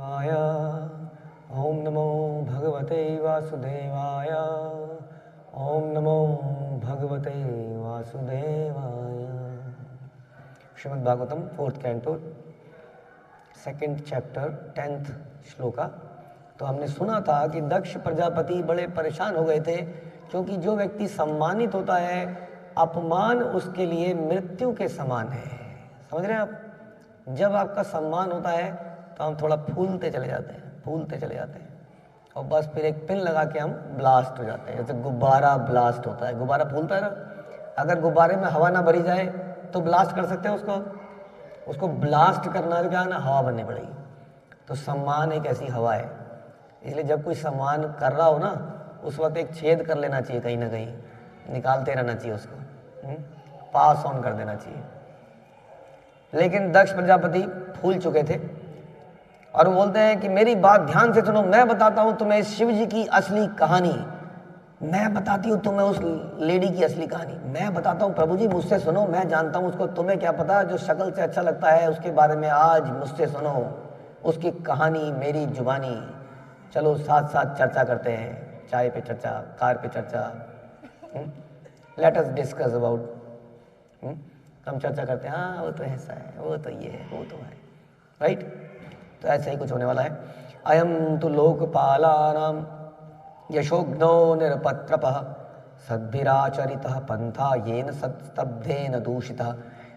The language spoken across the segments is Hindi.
वासुदेवाय। ओम नमो भगवते वासुदेवाय। ओम नमो भगवते वासुदेवाय। Shrimad Bhagavatam 4th canto 2nd chapter 10th shloka. तो हमने सुना था कि दक्ष प्रजापति बड़े परेशान हो गए थे, क्योंकि जो व्यक्ति सम्मानित होता है अपमान उसके लिए मृत्यु के समान है। समझ रहे हैं आप? जब आपका सम्मान होता है तो हम थोड़ा फूलते चले जाते हैं और बस फिर एक पिन लगा के हम ब्लास्ट हो जाते हैं। जैसे गुब्बारा ब्लास्ट होता है, गुब्बारा फूलता है ना, अगर गुब्बारे में हवा ना भरी जाए तो ब्लास्ट कर सकते हैं उसको ब्लास्ट करना है, क्या ना, हवा भरनी पड़ेगी। तो सम्मान एक ऐसी हवा है, इसलिए जब कोई सम्मान कर रहा हो ना उस वक्त एक छेद कर लेना चाहिए, कहीं ना कहीं निकालते रहना चाहिए उसको, पास ऑन कर देना चाहिए। लेकिन दक्ष प्रजापति फूल चुके थे और वो बोलते हैं कि मेरी बात ध्यान से सुनो, मैं बताता हूँ तुम्हें शिव जी की असली कहानी, मैं बताती हूँ तुम्हें उस लेडी की असली कहानी, मैं बताता हूँ प्रभु जी, मुझसे सुनो, मैं जानता हूँ उसको, तुम्हें क्या पता, जो शक्ल से अच्छा लगता है उसके बारे में आज मुझसे सुनो, उसकी कहानी मेरी जुबानी। चलो साथ साथ चर्चा करते हैं, चाय पे चर्चा, कार पे चर्चा, लेट अस डिस्कस अबाउट। हम चर्चा करते हैं, हाँ वो तो ऐसा है, वो तो ये है, वो तो है, राइट। तो ऐसे ही कुछ होने वाला है। अयम तो लोकपालानाम यशोग्नो निरपत्रपः सद्भिराचरितः पंथा येन सत्स्तब्धेन दूषितः।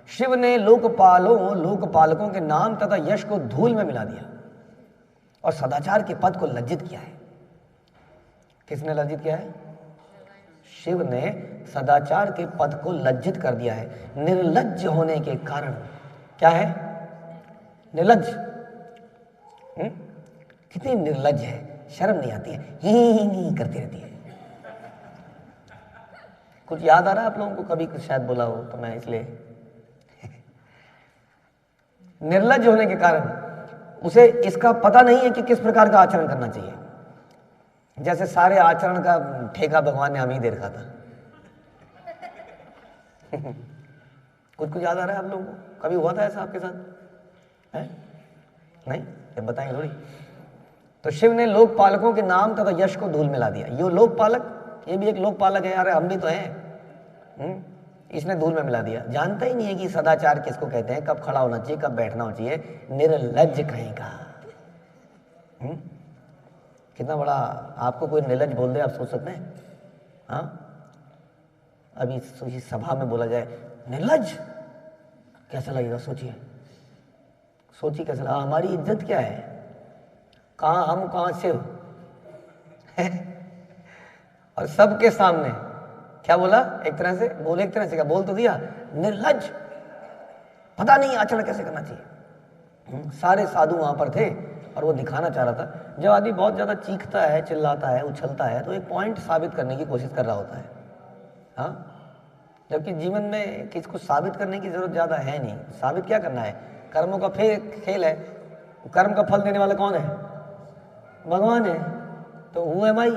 शिव ने लोकपालकों के नाम तथा यश को धूल में मिला दिया और सदाचार के पद को लज्जित किया है। किसने लज्जित किया है? शिव ने सदाचार के पद को लज्जित कर दिया है। निर्लज्ज होने के कारण क्या है? निर्लज्ज। कितनी निर्लज्ज है, शर्म नहीं आती है, ही करती रहती है। कुछ याद आ रहा है आप लोगों को? कभी कुछ शायद बोला हो तो मैं इसलिए निर्लज्ज होने के कारण उसे इसका पता नहीं है कि किस प्रकार का आचरण करना चाहिए। जैसे सारे आचरण का ठेका भगवान ने हमें ही दे रखा था। कुछ याद आ रहा है आप लोगों को? कभी हुआ था ऐसा आपके साथ है? नहीं, जब बताएंगे थोड़ी। तो शिव ने लोकपालकों के नाम तथा यश को धूल मिला दिया। ये लोकपालक, ये भी एक लोकपालक है, अरे हम भी तो हैं। इसने धूल में मिला दिया, जानता ही नहीं है कि सदाचार किसको कहते हैं, कब खड़ा होना चाहिए, कब बैठना होना चाहिए। निर्लज्ज कहीं का। कितना बड़ा, आपको कोई निर्लज्ज बोल दे आप सोच सकते हैं? हाँ, अभी सोचिए सभा में बोला जाए निर्लज्ज, कैसा लगेगा? सोचिए कैसा लगेगा? हमारी इज्जत क्या है? कहाँ हम, कहाँ शिव। और सबके सामने क्या बोला? एक तरह से बोले, एक तरह से क्या बोल तो दिया, निर्लज्ज, पता नहीं आचरण कैसे करना चाहिए। सारे साधु वहां पर थे और वो दिखाना चाह रहा था। जब आदमी बहुत ज्यादा चीखता है, चिल्लाता है, उछलता है, तो एक पॉइंट साबित करने की कोशिश कर रहा होता है। हाँ, जबकि जीवन में किसको साबित करने की जरूरत ज्यादा है नहीं। साबित क्या करना है? कर्मों का खेल है। कर्म का फल देने वाला कौन है? भगवान है। तो who am I?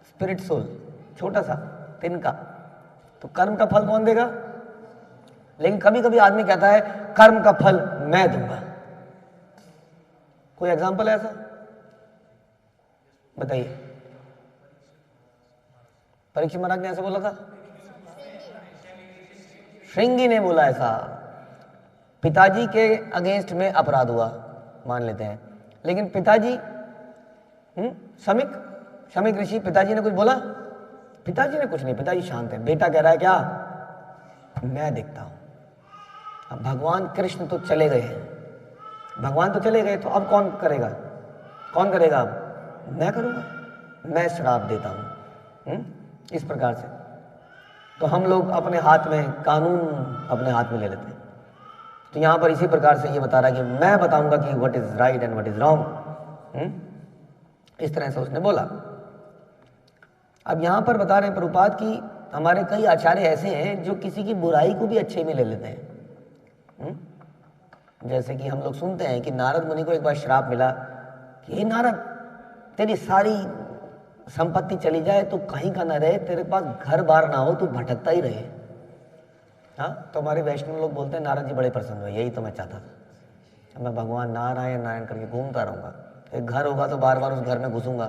Spirit soul, छोटा सा तिनका। तो कर्म का फल कौन देगा? लेकिन कभी कभी आदमी कहता है कर्म का फल मैं दूंगा। कोई एग्जांपल है ऐसा? बताइए। परीक्षित महाराज ने ऐसा बोला था? श्रृंगी ने बोला ऐसा। पिताजी के अगेंस्ट में अपराध हुआ, मान लेते हैं, लेकिन पिताजी शमिक ऋषि, पिताजी ने कुछ बोला? पिताजी ने कुछ नहीं, पिताजी शांत है। बेटा कह रहा है क्या? मैं देखता हूं। अब भगवान कृष्ण तो चले गए हैं, भगवान तो चले गए, तो अब कौन करेगा? अब मैं करूंगा, मैं श्राप देता हूं। इस प्रकार से तो हम लोग अपने हाथ में, कानून अपने हाथ में ले लेते हैं। तो यहां पर इसी प्रकार से ये बता रहा है कि मैं बताऊंगा कि what is right and what is wrong. इस तरह से उसने बोला। अब यहां पर बता रहे हैं प्रभुपाद की हमारे कई आचार्य ऐसे हैं जो किसी की बुराई को भी अच्छे में ले लेते हैं। जैसे कि हम लोग सुनते हैं कि नारद मुनि को एक बार श्राप मिला कि हे नारद, तेरी सारी संपत्ति चली जाए तो कहीं का ना रहे, तेरे पास घर बार ना हो, तू भटकता ही रहे। हाँ, तो हमारे वैष्णव लोग बोलते हैं नारद जी बड़े प्रसन्न हुए, यही तो मैं चाहता था। मैं भगवान नारायण नारायण करके घूमता रहूँगा, एक घर होगा तो बार बार उस घर में घुसूँगा।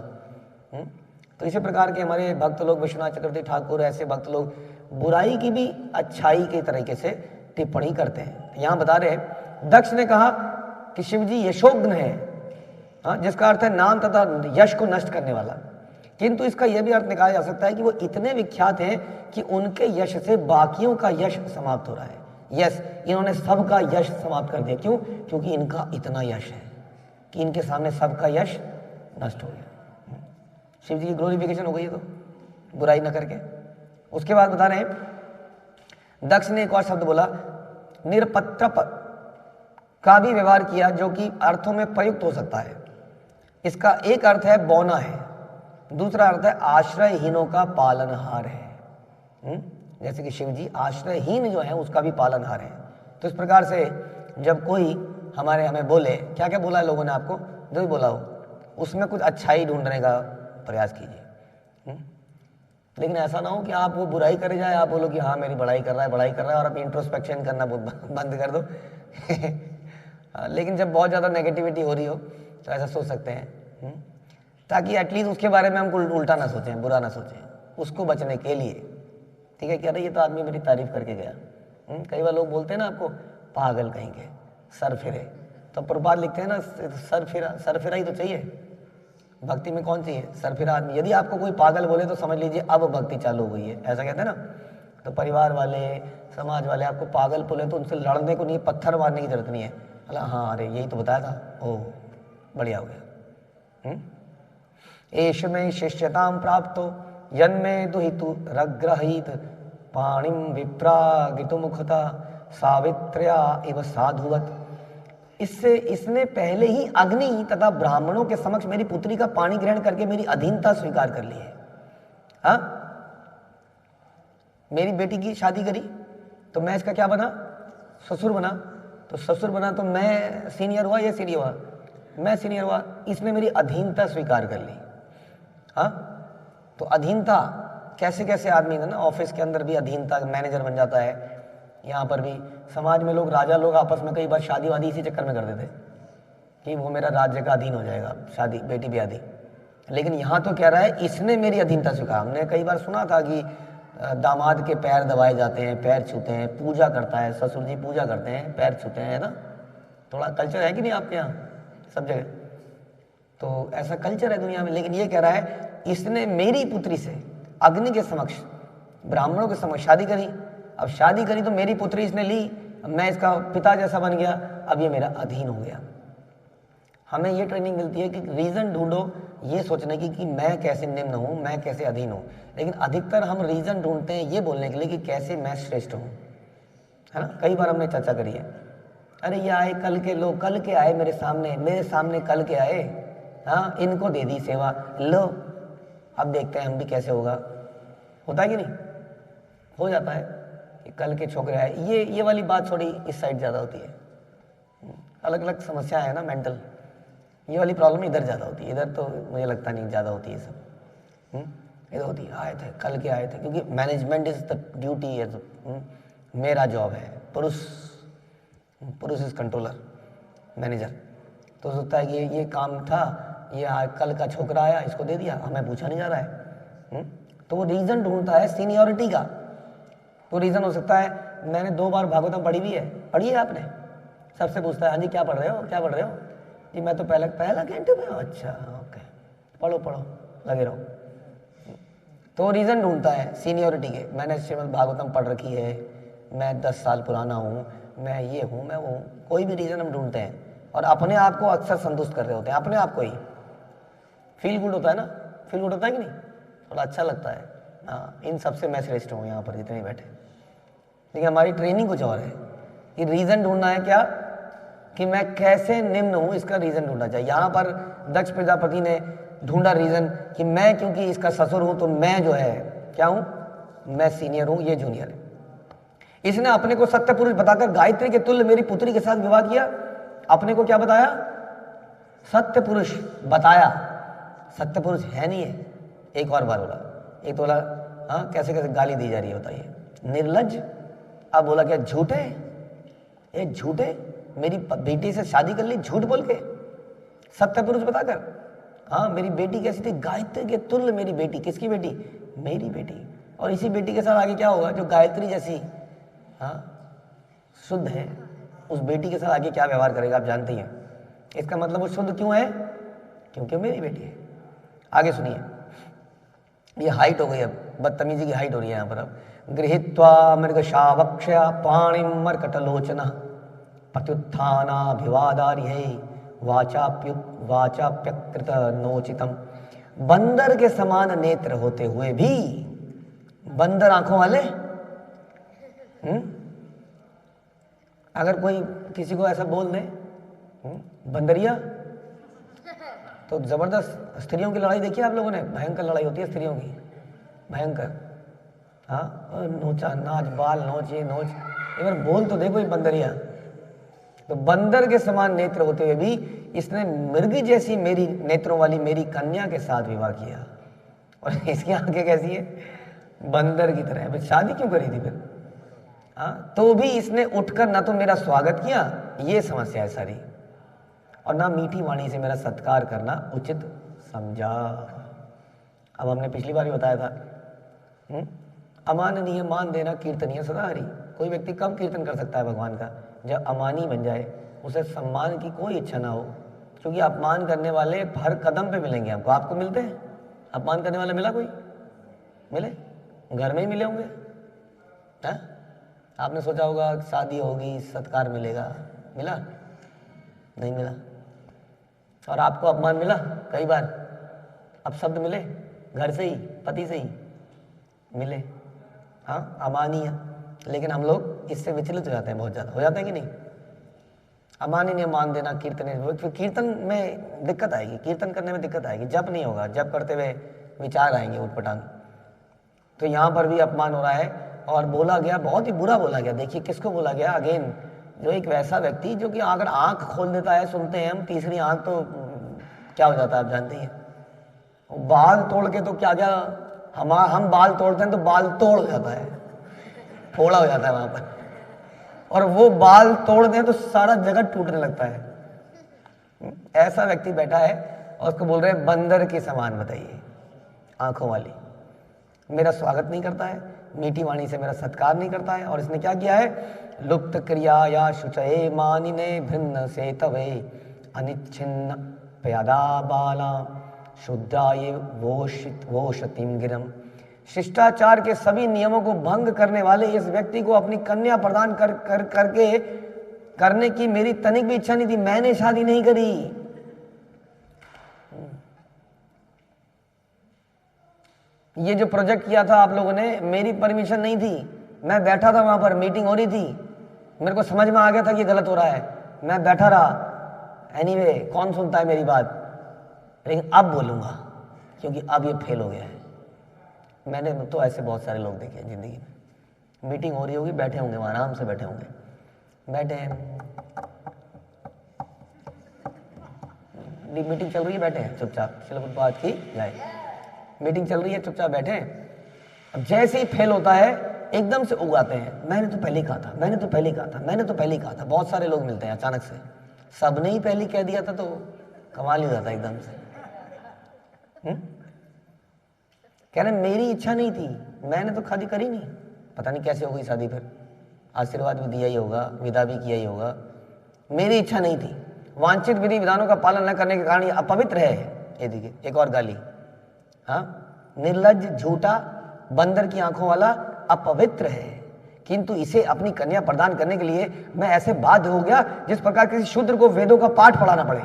तो इसी प्रकार के हमारे भक्त लोग, विश्वनाथ चक्रवर्ती ठाकुर, ऐसे भक्त लोग बुराई की भी अच्छाई के तरीके से टिप्पणी करते हैं। यहाँ बता रहे दक्ष ने कहा कि शिव जी यशोग्न है, हाँ, जिसका अर्थ है नाम तथा यश को नष्ट करने वाला। किंतु इसका यह भी अर्थ निकाला जा सकता है कि वो इतने विख्यात हैं कि उनके यश से बाकियों का यश समाप्त हो रहा है। यस, इन्होंने सबका यश समाप्त कर दिया। क्यों? क्योंकि इनका इतना यश है कि इनके सामने सबका यश नष्ट हो गया। शिव जी की ग्लोरिफिकेशन हो गई है तो बुराई न करके। उसके बाद बता रहे हैं दक्ष ने एक और शब्द बोला, निरपत्रप का भी व्यवहार किया, जो कि अर्थों में प्रयुक्त हो सकता है। इसका एक अर्थ है बौना है, दूसरा अर्थ है आश्रयहीनों का पालनहार है। जैसे कि शिव जी आश्रयहीन जो है उसका भी पालनहार है। तो इस प्रकार से जब कोई हमें बोले, क्या क्या बोला है लोगों ने आपको, जो भी बोला हो उसमें कुछ अच्छाई ढूंढने का प्रयास कीजिए। लेकिन ऐसा ना हो कि आप वो बुराई करे जाए, आप बोलो कि हाँ मेरी बड़ाई कर रहा है और आप इंट्रोस्पेक्शन करना बंद कर दो। लेकिन जब बहुत ज़्यादा नेगेटिविटी हो रही हो तो ऐसा सोच सकते हैं, ताकि एटलीस्ट उसके बारे में हम उल्टा ना सोचें, बुरा ना सोचें, उसको बचने के लिए। ठीक है, क्या ये तो आदमी मेरी तारीफ करके गया। कई बार लोग बोलते हैं ना आपको पागल कहेंगे, सर फिरे, तो प्रभुपाद लिखते हैं ना सर फिरा ही तो चाहिए। भक्ति में कौन चाहिए? सरफिरा आदमी। यदि आपको कोई पागल बोले तो समझ लीजिए अब भक्ति चालू हुई है, ऐसा कहते हैं ना। तो परिवार वाले, समाज वाले आपको पागल बोले तो उनसे लड़ने को नहीं, पत्थर मारने की जरूरत नहीं है। अल्लाह हाँ अरे यही तो बताया था, ओह बढ़िया हो गया। एष में शिष्यताम प्राप्तो यन्मे दुहितु रग्रहीत पाणिम विप्रागितु मुखता सावित्र्या इव साधुवत। इसने पहले ही अग्नि तथा ब्राह्मणों के समक्ष मेरी पुत्री का पानी ग्रहण करके मेरी अधीनता स्वीकार कर ली है। हाँ, मेरी बेटी की शादी करी तो मैं इसका क्या बना? ससुर बना। तो ससुर बना तो मैं सीनियर हुआ, ये सीनियर हुआ, मैं सीनियर हुआ। इसने मेरी अधीनता स्वीकार कर ली। हाँ, तो अधीनता कैसे कैसे आदमी है ना, ऑफिस के अंदर भी अधीनता, मैनेजर बन जाता है। यहाँ पर भी समाज में लोग, राजा लोग आपस में कई बार शादी वादी इसी चक्कर में कर देते कि वो मेरा राज्य का अधीन हो जाएगा, शादी बेटी ब्यादी। लेकिन यहाँ तो कह रहा है इसने मेरी अधीनता स्वीकार। हमने कई बार सुना था कि दामाद के पैर दबाए जाते हैं, पैर छूते हैं, पूजा करता है, ससुर जी पूजा करते हैं, पैर छूते हैं, है ना। थोड़ा कल्चर है कि नहीं आपके यहाँ सब जगह? तो ऐसा कल्चर है दुनिया में। लेकिन ये कह रहा है इसने मेरी पुत्री से अग्नि के समक्ष, ब्राह्मणों के समक्ष शादी करी। अब शादी करी तो मेरी पुत्री इसने ली, मैं इसका पिता जैसा बन गया, अब ये मेरा अधीन हो गया। हमें ये ट्रेनिंग मिलती है कि रीज़न ढूंढो ये सोचने की कि मैं कैसे निम्न हूँ, मैं कैसे अधीन हूँ। लेकिन अधिकतर हम रीज़न ढूंढते हैं ये बोलने के लिए कि कैसे मैं श्रेष्ठ हूँ, है ना। कई बार हमने चर्चा करी है, अरे ये आए कल के लोग, कल के आए मेरे सामने कल के आए, हाँ इनको दे दी सेवा, लो अब देखते हैं हम भी कैसे होगा। होता है कि नहीं? हो जाता है कि कल के छोकरे आए। ये वाली बात थोड़ी इस साइड ज़्यादा होती है। अलग अलग समस्याएं है ना मेंटल, ये वाली प्रॉब्लम इधर ज़्यादा होती है। इधर तो मुझे लगता नहीं ज़्यादा होती है सब। इधर होती है आए थे कल के आए थे, क्योंकि मैनेजमेंट इज द ड्यूटी है, मेरा जॉब है। पुरुष इज कंट्रोलर, मैनेजर। तो सोचता है कि ये काम था, ये कल का छोकरा आया इसको दे दिया, हमें पूछा नहीं जा रहा है। तो वो रीज़न ढूंढता है सीनियरिटी का। तो रीज़न हो सकता है मैंने 2 बार भागवतम पढ़ी हुई है, पढ़ी है आपने? सबसे पूछता है हाँ जी क्या पढ़ रहे हो, क्या पढ़ रहे हो जी? मैं तो पहला घंटे में। अच्छा ओके, पढ़ो लगे रहो। तो रीज़न ढूंढता है सीनियरिटी के। मैंने श्रीमद् भागवतम पढ़ रखी है, मैं 10 साल पुराना हूँ, मैं ये हूँ, मैं वो। कोई भी रीज़न हम ढूंढते हैं और अपने आप को अक्सर संतुष्ट कर रहे होते हैं, अपने आप को ही। फील गुड होता है ना, फील गुड होता है कि नहीं? थोड़ा अच्छा लगता है, हाँ इन सबसे मैं श्रेष्ठ हूँ यहाँ पर जितने बैठे। लेकिन हमारी ट्रेनिंग कुछ और है कि रीज़न ढूंढना है क्या, कि मैं कैसे निम्न हूँ, इसका रीज़न ढूंढना चाहिए। यहाँ पर दक्ष प्रजापति ने ढूंढा रीज़न कि मैं क्योंकि इसका ससुर हूँ तो मैं जो है क्या हूँ, मैं सीनियर हूँ, ये जूनियर है। इसने अपने को सत्य पुरुष बताकर गायत्री के तुल्य मेरी पुत्री के साथ विवाह किया। अपने को क्या बताया? सत्य पुरुष बताया। सत्य पुरुष है नहीं है। एक और बार बोला, एक तो बोला हाँ कैसे कैसे गाली दी जा रही है बताइए, निर्लज्ज। अब बोला क्या झूठे, ये झूठे, मेरी बेटी से शादी कर ली झूठ बोल के, सत्य पुरुष बताकर। हाँ, मेरी बेटी कैसी थी, गायत्री के तुल्य मेरी बेटी। किसकी बेटी? मेरी बेटी। और इसी बेटी के साथ आगे क्या होगा? जो गायत्री जैसी शुद्ध है, उस बेटी के साथ आगे क्या व्यवहार करेगा आप जानते हैं। इसका मतलब वो शुद्ध क्यों है? क्योंकि मेरी बेटी है। आगे सुनिए, ये हाइट हो गई, अब बदतमीजी की हाइट हो रही है यहाँ पर। अब गृहीत्वा मृगशावक्ष्या पाणिं मर्कटलोचनः प्रत्युत्थानाभिवादार्है वाचाप्यकृत नोचितम। बंदर के समान नेत्र होते हुए भी, बंदर आंखों वाले, अगर कोई किसी को ऐसा बोल दे बंदरिया, तो जबरदस्त। स्त्रियों की लड़ाई देखी आप लोगों ने, भयंकर लड़ाई होती है स्त्रियों की, भयंकर। हाँ, नोचा नाच, बाल नोच, ये नोच, एक बार बोल तो देखो ये बंदरिया। तो बंदर के समान नेत्र होते हुए भी इसने मृग जैसी मेरी नेत्रों वाली मेरी कन्या के साथ विवाह किया, और इसकी आंखें कैसी है? बंदर की तरह है। शादी क्यों करी थी फिर? हाँ, तो भी इसने उठकर ना तो मेरा स्वागत किया, ये समस्या है सारी, और ना मीठी वाणी से मेरा सत्कार करना उचित समझा। अब हमने पिछली बार भी बताया था, अमाननीय मान देना कीर्तनीय सदा हरि। कोई व्यक्ति कब कीर्तन कर सकता है भगवान का? जब अमानी बन जाए, उसे सम्मान की कोई इच्छा ना हो, क्योंकि अपमान करने वाले हर कदम पे मिलेंगे हमको। आपको मिलते हैं अपमान करने वाले? मिला कोई? मिले? घर में ही मिले होंगे। है? आपने सोचा होगा शादी होगी सत्कार मिलेगा, मिला? नहीं मिला। और आपको अपमान मिला कई बार, अब शब्द मिले घर से ही, पति से ही मिले। हाँ, अमानीय। लेकिन हम लोग इससे विचलित हो जाते हैं, बहुत ज़्यादा हो जाते हैं कि नहीं? अमाननीय मान देना कीर्तन, फिर कीर्तन में दिक्कत आएगी, कीर्तन करने में दिक्कत आएगी, जप नहीं होगा, जप करते हुए विचार आएंगे उटपटांग। तो यहाँ पर भी अपमान हो रहा है, और बोला गया, बहुत ही बुरा बोला गया। देखिए किसको बोला गया? अगेन, जो एक वैसा व्यक्ति जो कि अगर आंख खोल देता है, सुनते हैं हम, तीसरी आंख तो क्या हो जाता है आप जानते हैं। बाल तोड़ के तो क्या क्या, हम बाल तोड़ते हैं तो बाल तोड़ जाता है, फोड़ा हो जाता है वहां पर, और वो बाल तोड़ दें तो सारा जगत टूटने लगता है। ऐसा व्यक्ति बैठा है और उसको बोल रहे हैं बंदर के समान, बताइए, आंखों वाली, मेरा स्वागत नहीं करता है, मीठी वाणी से मेरा सत्कार नहीं करता है। और इसने क्या किया है? लुप्त क्रिया या शुचये मानिने भिन्न से तवे अनिच्छिन्न प्यादा बाला शुद्धाये वोषतिम गिरम। शिष्टाचार के सभी नियमों को भंग करने वाले इस व्यक्ति को अपनी कन्या प्रदान करके करने की मेरी तनिक भी इच्छा नहीं थी। मैंने शादी नहीं करी। ये जो प्रोजेक्ट किया था आप लोगों ने, मेरी परमिशन नहीं थी। मैं बैठा था वहां पर, मीटिंग हो रही थी, मेरे को समझ में आ गया था कि गलत हो रहा है, मैं बैठा रहा। एनीवे, कौन सुनता है मेरी बात? लेकिन अब बोलूंगा, क्योंकि अब ये फेल हो गया है। मैंने तो ऐसे बहुत सारे लोग देखे हैं जिंदगी में। मीटिंग हो रही होगी, बैठे होंगे वहां, आराम से बैठे होंगे, बैठे हैं, मीटिंग चल रही है, बैठे हैं चुपचाप, चलो कुछ बात की जाए, मीटिंग चल रही है, चुपचाप बैठे हैं। अब जैसे ही फेल होता है एकदम से उगाते हैं, मैंने तो पहले ही कहा था, मैंने तो पहले ही कहा था, मैंने तो पहले ही कहा था। बहुत सारे लोग मिलते हैं अचानक से, सबने ही पहले कह दिया था, तो कमाल ही हो जाता है एकदम से। कह रहे मेरी इच्छा नहीं थी, मैंने तो शादी करी नहीं, पता नहीं कैसे हो गई शादी, फिर आशीर्वाद भी दिया ही होगा, विदा भी किया ही होगा, मेरी इच्छा नहीं थी। वांछित विधि विधानों का पालन न करने के कारण ये अपवित्र है। ये देखिए एक और गाली, हाँ, निर्लज्ज, झूठा, बंदर की आंखों वाला, अपवित्र है, किंतु इसे अपनी कन्या प्रदान करने के लिए मैं ऐसे बाध्य हो गया जिस प्रकार किसी शूद्र को वेदों का पाठ पढ़ाना पड़े।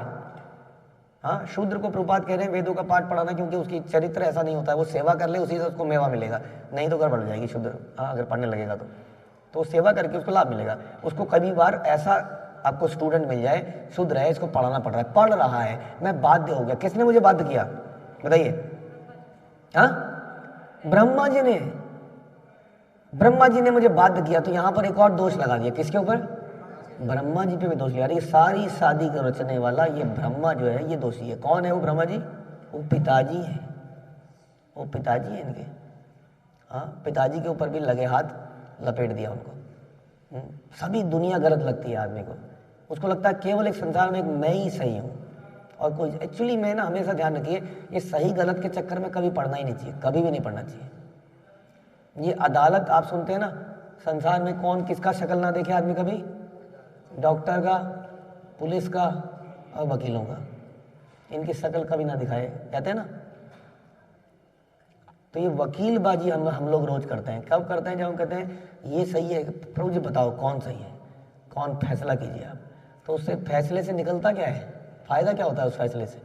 हाँ, शूद्र को प्रभुपाद कह रहे हैं वेदों का पाठ पढ़ाना, क्योंकि उसकी चरित्र ऐसा नहीं होता है, वो सेवा कर ले उसी से उसको मेवा मिलेगा, नहीं तो गड़बड़ जाएगी शूद्र। हाँ, अगर पढ़ने लगेगा तो सेवा करके उसको लाभ मिलेगा। उसको कभी बार ऐसा आपको स्टूडेंट मिल जाए, शूद्र है, इसको पढ़ाना पड़ रहा है, पढ़ रहा है, मैं बाध्य हो गया। किसने मुझे बाध्य किया बताइए? हाँ, ब्रह्मा जी ने मुझे बाध्य किया। तो यहां पर एक और दोष लगा दिया, किसके ऊपर? ब्रह्मा जी पे भी दोष लिया। ये सारी शादी को रचने वाला ये ब्रह्मा जो है, ये दोषी है। कौन है वो ब्रह्मा जी? वो पिताजी है, वो पिताजी है इनके। हाँ, पिताजी के ऊपर भी लगे हाथ लपेट दिया उनको। सभी दुनिया गलत लगती है आदमी को, उसको लगता है केवल एक संसार में एक मैं ही सही हूँ और कोई, एक्चुअली मैं ना हमेशा ध्यान रखिए, ये सही गलत के चक्कर में कभी पढ़ना ही नहीं चाहिए, कभी भी नहीं पढ़ना चाहिए। ये अदालत आप सुनते हैं ना, संसार में कौन किसका शक्ल ना देखे आदमी कभी, डॉक्टर का, पुलिस का और वकीलों का, इनकी शक्ल कभी ना दिखाए, कहते हैं ना। तो ये वकीलबाजी हम लोग रोज करते हैं। कब करते हैं? जब हम कहते हैं ये सही है, प्रभु जी बताओ कौन सही है, कौन फैसला कीजिए आप। तो उससे फैसले से निकलता क्या है, फायदा क्या होता है उस फैसले से?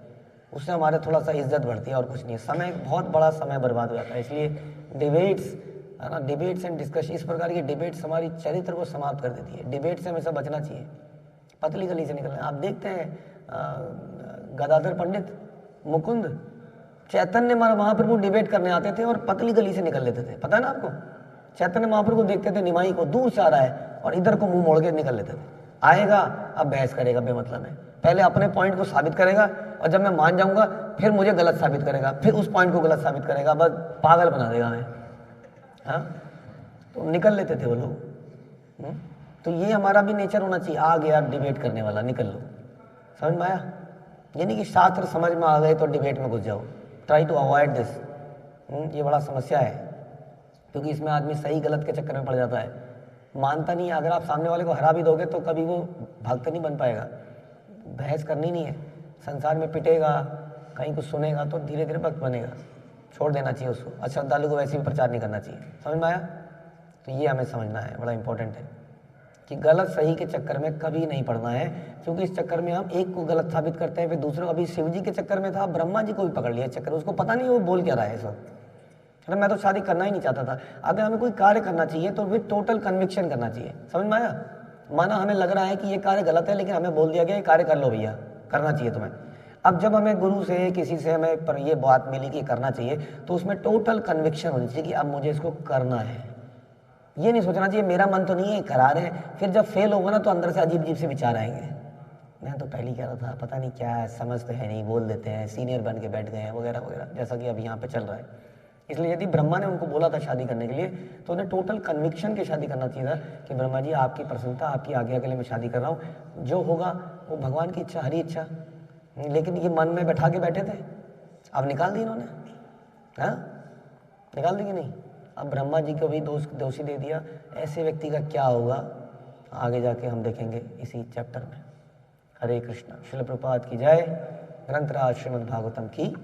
उससे हमारे थोड़ा सा इज्जत बढ़ती है और कुछ नहीं, समय बहुत बड़ा समय बर्बाद हो जाता है। इसलिए डिबेट्स है ना, डिबेट्स एंड डिस्कशन, इस प्रकार की डिबेट्स हमारी चरित्र को समाप्त कर देती है। डिबेट से हमेशा बचना चाहिए, पतली गली से निकलना। आप देखते हैं गदाधर पंडित, मुकुंद, चैतन्य महाप्रभु डिबेट करने आते थे और पतली गली से निकल लेते थे, पता है ना आपको। चैतन्य महाप्रभु को देखते थे निमाई को, दूर से आ रहा है और इधर को मुंह मोड़ के निकल लेते थे। आएगा अब बहस करेगा बेमतलब में, पहले अपने पॉइंट को साबित करेगा और जब मैं मान जाऊंगा फिर मुझे गलत साबित करेगा, फिर उस पॉइंट को गलत साबित करेगा, बस पागल बना देगा हमें। हाँ, तो निकल लेते थे वो लोग। तो ये हमारा भी नेचर होना चाहिए, आ गया डिबेट करने वाला, निकल लो। समझ में आया? ये नहीं कि शास्त्र समझ में आ गए तो डिबेट में घुस जाओ। Try to avoid this. ये बड़ा समस्या है, क्योंकि इसमें आदमी सही गलत के चक्कर में पड़ जाता है, मानता नहीं है। अगर आप सामने वाले को हरा भी दोगे तो कभी वो भक्त नहीं बन पाएगा। बहस करनी नहीं है, संसार में पिटेगा, कहीं कुछ सुनेगा तो धीरे धीरे भक्त बनेगा। छोड़ देना चाहिए उसको, अश्रद्धालु को वैसे भी प्रचार नहीं करना चाहिए। समझ में आया? तो ये हमें समझना है, बड़ा इंपॉर्टेंट है कि गलत सही के चक्कर में कभी नहीं पड़ना है, क्योंकि इस चक्कर में हम एक को गलत साबित करते हैं, फिर दूसरे को। अभी शिव जी के चक्कर में था, ब्रह्मा जी को भी पकड़ लिया चक्कर, उसको पता नहीं वो बोल क्या रहा है इस वक्त। अरे मैं तो शादी करना ही नहीं चाहता था। अगर हमें कोई कार्य करना चाहिए तो विद टोटल कन्विक्शन करना चाहिए। समझ में आया? माना हमें लग रहा है कि ये कार्य गलत है, लेकिन हमें बोल दिया गया ये कार्य कर लो भैया, करना चाहिए तुम्हें। अब जब हमें गुरु से किसी से हमें पर ये बात मिली कि करना चाहिए, तो उसमें टोटल कन्विक्शन होनी चाहिए कि अब मुझे इसको करना है। ये नहीं सोचना चाहिए मेरा मन तो नहीं है, करा रहे हैं, फिर जब फेल होगा ना तो अंदर से अजीब अजीब से विचार आएंगे, मैं तो पहले कह रहा था, पता नहीं क्या है, समझते हैं नहीं, बोल देते हैं, सीनियर बन के बैठ गए हैं वगैरह वगैरह, जैसा कि अभी यहाँ पे चल रहा है। इसलिए यदि ब्रह्मा ने उनको बोला था शादी करने के लिए, तो उन्हें टोटल कन्विक्शन के शादी करना चाहिए था कि ब्रह्मा जी आपकी प्रसन्नता, आपकी आज्ञा के लिए मैं शादी कर रहा हूँ, जो होगा वो भगवान की इच्छा, हरी इच्छा। लेकिन ये मन में बैठा के बैठे थे, अब निकाल दी इन्होंने। हाँ, निकाल दी कि नहीं? अब ब्रह्मा जी को भी दोषी दे दिया। ऐसे व्यक्ति का क्या होगा आगे जाके हम देखेंगे इसी चैप्टर में। हरे कृष्णा। श्रील प्रभुपाद की जय। ग्रंथराज श्रीमद् भागवतम की